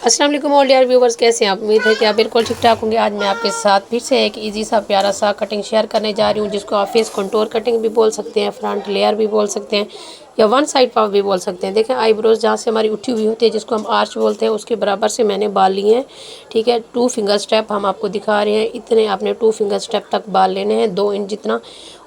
अस्सलाम वालेकुम all dear viewers, कैसे हैं आप? उम्मीद है कि आप बिल्कुल ठीक ठाक होंगे। आज मैं आपके साथ फिर से एक इजी सा प्यारा सा कटिंग शेयर करने जा रही हूँ, जिसको आप फेस कंटूर कटिंग भी बोल सकते हैं, फ्रंट लेयर भी बोल सकते हैं, या वन साइड पफ भी बोल सकते हैं। देखें, आईब्रोज जहाँ से हमारी उठी हुई होती है, जिसको हम आर्च बोलते हैं, उसके बराबर से मैंने बाल लिए हैं। ठीक है, 2 फिंगर स्टेप हम आपको दिखा रहे हैं। इतने आपने 2 फिंगर स्टेप तक बाल लेने हैं, 2 इंच जितना।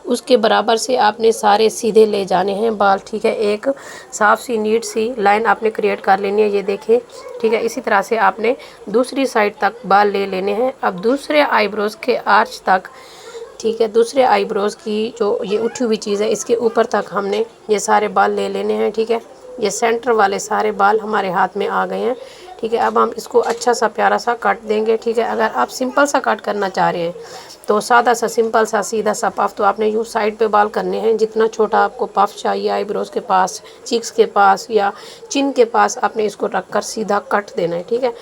उसके बराबर से आपने सारे सीधे ले जाने हैं बाल। ठीक है, एक साफ सी नीट सी लाइन आपने क्रिएट कर लेनी है, ये देखिए। ठीक है, इसी तरह से आपने दूसरी साइड तक बाल ले लेने हैं। अब दूसरे आईब्रोज के आर्च तक, ठीक है, दूसरे आईब्रोज की जो ये उठी हुई चीज़ है, इसके ऊपर तक हमने ये सारे बाल ले लेने हैं। ठीक है, ये सेंटर वाले सारे बाल हमारे हाथ में आ गए हैं। ठीक है, अब हम इसको अच्छा सा प्यारा सा काट देंगे। ठीक है, अगर आप सिंपल सा काट करना चाह रहे हैं तो सादा सा सिंपल सा सीधा सा पफ तो आपने यूँ साइड पे बाल करने हैं। जितना छोटा आपको पफ चाहिए आईब्रोज के पास, चीक्स के पास या चिन के पास, आपने इसको रख कर सीधा कट देना है। ठीक है,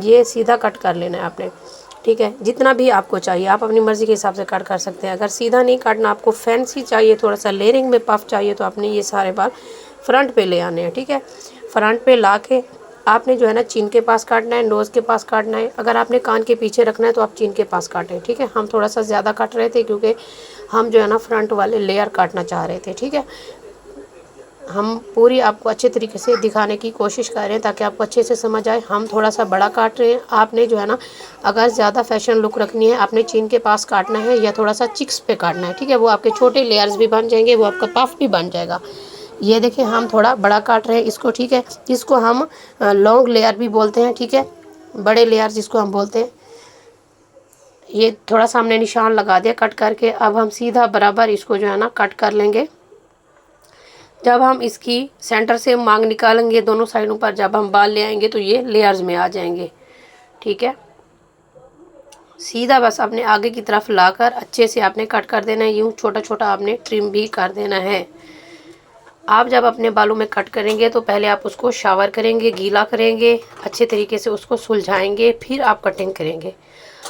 ये सीधा कट कर लेना है आपने। ठीक है, जितना भी आपको चाहिए आप अपनी मर्ज़ी के हिसाब से कट कर सकते हैं। अगर सीधा नहीं काटना, आपको फैंसी चाहिए, थोड़ा सा लेयरिंग में पफ चाहिए, तो आपने ये सारे बाल फ्रंट पे ले आने हैं। ठीक है, फ्रंट पे ला के आपने जो है ना चिन के पास काटना है, नोज़ के पास काटना है। अगर आपने कान के पीछे रखना है तो आप चिन के पास काटें। ठीक है, हम थोड़ा सा ज़्यादा काट रहे थे क्योंकि हम जो है ना फ्रंट वाले लेयर काटना चाह रहे थे। ठीक है, हम पूरी आपको अच्छे तरीके से दिखाने की कोशिश कर रहे हैं ताकि आपको अच्छे से समझ आए। हम थोड़ा सा बड़ा काट रहे हैं। आपने जो है ना, अगर ज़्यादा फैशन लुक रखनी है, आपने चिन के पास काटना है या थोड़ा सा चिक्स पे काटना है। ठीक है, वो आपके छोटे लेयर्स भी बन जाएंगे, वो आपका पफ भी बन जाएगा। ये देखिए, हम थोड़ा बड़ा काट रहे हैं इसको। ठीक है, इसको हम लॉन्ग लेयर भी बोलते हैं। ठीक है, बड़े लेयर जिसको हम बोलते हैं। ये थोड़ा सा हमने निशान लगा दिया कट करके। अब हम सीधा बराबर इसको जो है ना कट कर लेंगे। जब हम इसकी सेंटर से मांग निकालेंगे दोनों साइडों पर, जब हम बाल ले आएंगे तो ये लेयर्स में आ जाएंगे। ठीक है, सीधा बस अपने आगे की तरफ लाकर अच्छे से आपने कट कर देना है। यूँ छोटा छोटा आपने ट्रिम भी कर देना है। आप जब अपने बालों में कट करेंगे तो पहले आप उसको शावर करेंगे, गीला करेंगे, अच्छे तरीके से उसको सुलझाएंगे, फिर आप कटिंग करेंगे।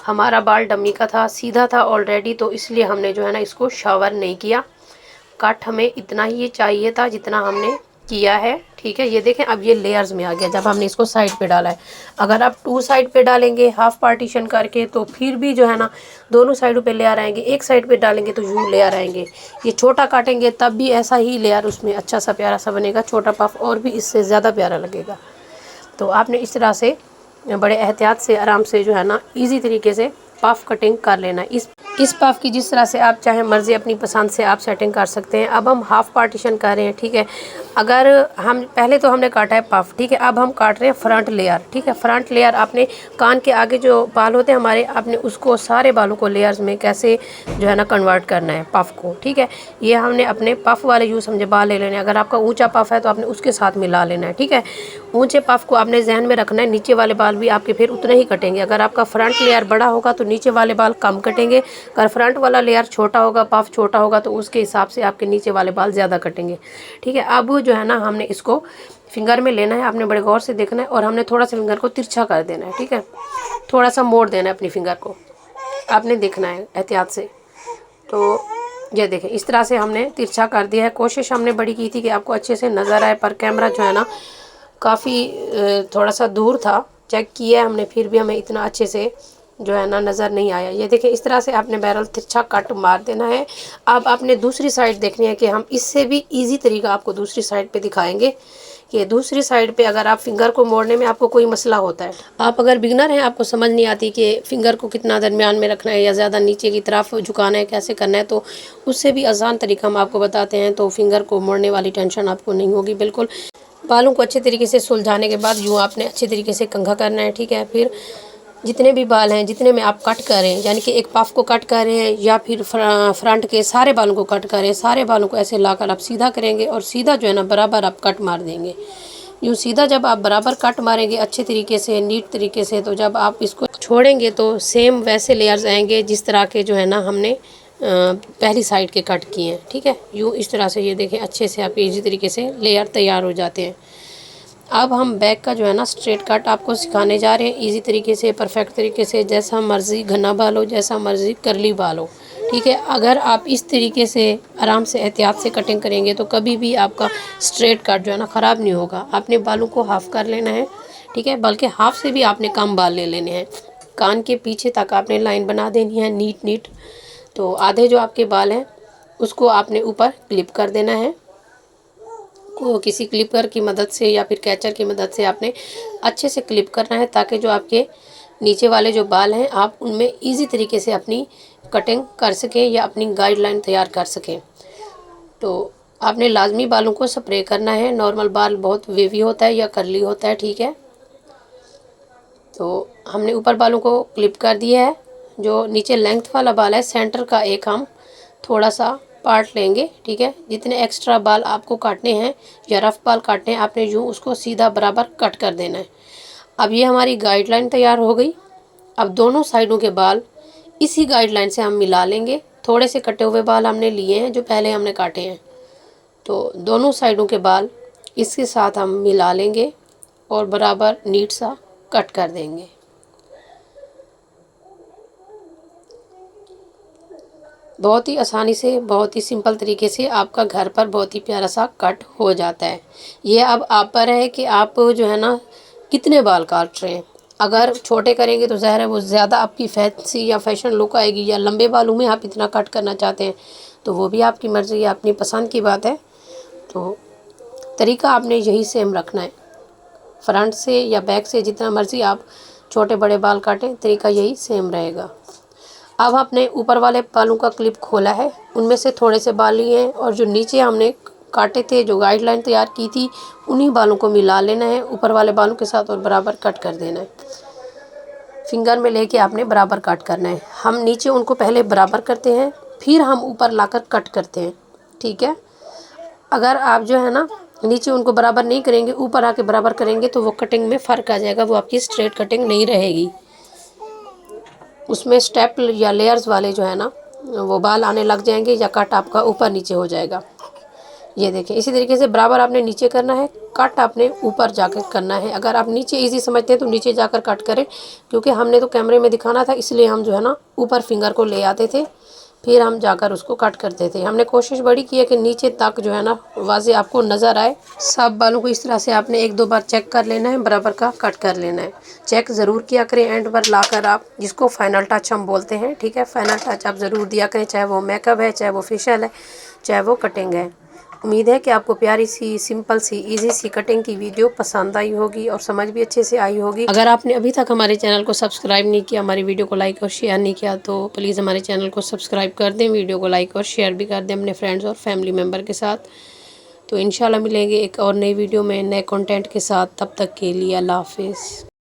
हमारा बाल डमी का था, सीधा था ऑलरेडी, तो इसलिए हमने जो है ना इसको शावर नहीं किया। कट हमें इतना ही चाहिए था जितना हमने किया है। ठीक है, ये देखें, अब ये लेयर्स में आ गया जब हमने इसको साइड पे डाला है। अगर आप 2 साइड पे डालेंगे हाफ पार्टीशन करके तो फिर भी जो है ना दोनों साइडों पे लेयर आएंगे। एक साइड पे डालेंगे तो यूँ लेयर आएंगे। ये छोटा काटेंगे तब भी ऐसा ही लेयर उसमें अच्छा सा प्यारा सा बनेगा। छोटा पफ और भी इससे ज़्यादा प्यारा लगेगा। तो आपने इस तरह से बड़े एहतियात से आराम से जो है ना ईजी तरीके से पफ कटिंग कर लेना है। इस पफ की जिस तरह से आप चाहे मर्ज़ी अपनी पसंद से आप सेटिंग कर सकते हैं। अब हम हाफ़ पार्टीशन कर रहे हैं। ठीक है, अगर हम पहले तो हमने काटा है पफ। ठीक है, अब हम काट रहे हैं फ्रंट लेयर। ठीक है, फ्रंट लेयर आपने कान के आगे जो बाल होते हैं हमारे, आपने उसको सारे बालों को लेयर्स में कैसे जो है ना कन्वर्ट करना है पफ को। ठीक है, ये हमने अपने पफ वाले यूँ समझे बाल ले लेने हैं। अगर आपका ऊँचा पफ है तो आपने उसके साथ मिला लेना है। ठीक है, ऊँचे पफ को आपने जहन में रखना है, नीचे वाले बाल भी आपके फिर उतने ही कटेंगे। अगर आपका फ्रंट लेयर बड़ा होगा तो नीचे वाले बाल कम कटेंगे। अगर फ्रंट वाला लेयर छोटा होगा, पफ छोटा होगा, तो उसके हिसाब से आपके नीचे वाले बाल ज़्यादा कटेंगे। ठीक है, अब जो है ना हमने इसको फिंगर में लेना है। आपने बड़े गौर से देखना है और हमने थोड़ा सा फिंगर को तिरछा कर देना है। ठीक है, थोड़ा सा मोड़ देना है अपनी फिंगर को, आपने देखना है एहतियात से। तो ये देखें, इस तरह से हमने तिरछा कर दिया है। कोशिश हमने बड़ी की थी कि आपको अच्छे से नज़र आए, पर कैमरा जो है ना काफ़ी थोड़ा सा दूर था। चेक किया हमने, फिर भी हमें इतना अच्छे से जो है ना नज़र नहीं आया। ये देखें, इस तरह से आपने बैरल तिरछा कट मार देना है। अब आपने दूसरी साइड देखनी है कि हम इससे भी इजी तरीका आपको दूसरी साइड पे दिखाएंगे कि दूसरी साइड पे अगर आप फिंगर को मोड़ने में आपको कोई मसला होता है, आप अगर बिगनर हैं, आपको समझ नहीं आती कि फिंगर को कितना दरमियान में रखना है या ज़्यादा नीचे की तरफ झुकाना है, कैसे करना है, तो उससे भी आसान तरीका हम आपको बताते हैं। तो फिंगर को मोड़ने वाली टेंशन आपको नहीं होगी बिल्कुल। बालों को अच्छे तरीके से सुलझाने के बाद यूँ आपने अच्छे तरीके से कंघा करना है। ठीक है, फिर जितने भी बाल हैं, जितने में आप कट करें, यानी कि एक पफ को कट कर रहे हैं या फिर फ्रंट के सारे बालों को कट करें, सारे बालों को ऐसे लाकर आप सीधा करेंगे और सीधा जो है ना बराबर आप कट मार देंगे। यूँ सीधा जब आप बराबर कट मारेंगे अच्छे तरीके से, नीट तरीके से, तो जब आप इसको छोड़ेंगे तो सेम वैसे लेयर्स आएंगे जिस तरह के जो है ना हमने पहली साइड के कट किए हैं। ठीक है, यूँ इस तरह से ये देखें, अच्छे से आपके इजी तरीके से लेयर तैयार हो जाते हैं। अब हम बैक का जो है ना स्ट्रेट कट आपको सिखाने जा रहे हैं इजी तरीके से, परफेक्ट तरीके से, जैसा मर्ज़ी घना बाल हो, जैसा मर्ज़ी करली बाल हो। ठीक है, अगर आप इस तरीके से आराम से एहतियात से कटिंग करेंगे तो कभी भी आपका स्ट्रेट कट जो है ना ख़राब नहीं होगा। आपने बालों को हाफ़ कर लेना है। ठीक है, बल्कि हाफ से भी आपने कम बाल ले लेने हैं। कान के पीछे तक आपने लाइन बना देनी है नीट। तो आधे जो आपके बाल हैं उसको आपने ऊपर क्लिप कर देना है। को किसी क्लिपर की मदद से या फिर कैचर की मदद से आपने अच्छे से क्लिप करना है, ताकि जो आपके नीचे वाले जो बाल हैं आप उनमें इजी तरीके से अपनी कटिंग कर सकें या अपनी गाइडलाइन तैयार कर सकें। तो आपने लाजमी बालों को स्प्रे करना है। नॉर्मल बाल बहुत वेवी होता है या कर्ली होता है, ठीक है। तो हमने ऊपर बालों को क्लिप कर दिया है। जो नीचे लेंथ वाला बाल है, सेंटर का एक हम थोड़ा सा पार्ट लेंगे, ठीक है। जितने एक्स्ट्रा बाल आपको काटने हैं या रफ बाल काटने हैं, आपने यूँ उसको सीधा बराबर कट कर देना है। अब ये हमारी गाइडलाइन तैयार हो गई। अब दोनों साइडों के बाल इसी गाइडलाइन से हम मिला लेंगे। थोड़े से कटे हुए बाल हमने लिए हैं जो पहले हमने काटे हैं, तो दोनों साइडों के बाल इसके साथ हम मिला लेंगे और बराबर नीट सा कट कर देंगे। बहुत ही आसानी से, बहुत ही सिंपल तरीके से आपका घर पर बहुत ही प्यारा सा कट हो जाता है। ये अब आप पर है कि आप जो है ना कितने बाल काट रहे हैं। अगर छोटे करेंगे तो ज़ाहिर है वो ज़्यादा आपकी फैंसी या फैशन लुक आएगी, या लंबे बालों में आप इतना कट करना चाहते हैं तो वो भी आपकी मर्ज़ी है, अपनी पसंद की बात है। तो तरीका आपने यही सेम रखना है। फ्रंट से या बैक से जितना मर्ज़ी आप छोटे बड़े बाल काटें, तरीका यही सेम रहेगा। अब आपने ऊपर वाले बालों का क्लिप खोला है, उनमें से थोड़े से बाल लिए हैं और जो नीचे हमने काटे थे, जो गाइडलाइन तैयार की थी, उन्हीं बालों को मिला लेना है ऊपर वाले बालों के साथ और बराबर कट कर देना है। फिंगर में लेके आपने बराबर कट करना है। हम नीचे उनको पहले बराबर करते हैं, फिर हम ऊपर लाकर कट करते हैं, ठीक है। अगर आप जो है ना नीचे उनको बराबर नहीं करेंगे, ऊपर आके बराबर करेंगे, तो वो कटिंग में फ़र्क आ जाएगा, वो आपकी स्ट्रेट कटिंग नहीं रहेगी। उसमें स्टेप या लेयर्स वाले जो है ना वो बाल आने लग जाएंगे या कट आपका ऊपर नीचे हो जाएगा। ये देखें, इसी तरीके से बराबर आपने नीचे करना है, कट आपने ऊपर जाकर करना है। अगर आप नीचे इजी समझते हैं तो नीचे जाकर कट करें, क्योंकि हमने तो कैमरे में दिखाना था, इसलिए हम जो है ना ऊपर फिंगर को ले आते थे, फिर हम जाकर उसको कट करते थे। हमने कोशिश बड़ी की है कि नीचे तक जो है ना वाज़े आपको नज़र आए। सब बालों को इस तरह से आपने एक दो बार चेक कर लेना है, बराबर का कट कर लेना है। चेक ज़रूर किया करें एंड पर लाकर आप, जिसको फाइनल टच हम बोलते हैं, ठीक है। फाइनल टच आप ज़रूर दिया करें, चाहे वो मेकअप है, चाहे वो फेशियल है, चाहे वो कटिंग है। उम्मीद है कि आपको प्यारी सी, सिंपल सी, इजी सी कटिंग की वीडियो पसंद आई होगी और समझ भी अच्छे से आई होगी। अगर आपने अभी तक हमारे चैनल को सब्सक्राइब नहीं किया, हमारी वीडियो को लाइक और शेयर नहीं किया, तो प्लीज़ हमारे चैनल को सब्सक्राइब कर दें, वीडियो को लाइक और शेयर भी कर दें अपने फ्रेंड्स और फैमिली मेम्बर के साथ। तो इंशाल्लाह मिलेंगे एक और नई वीडियो में नए कंटेंट के साथ। तब तक के लिए अल्लाह हाफिज़।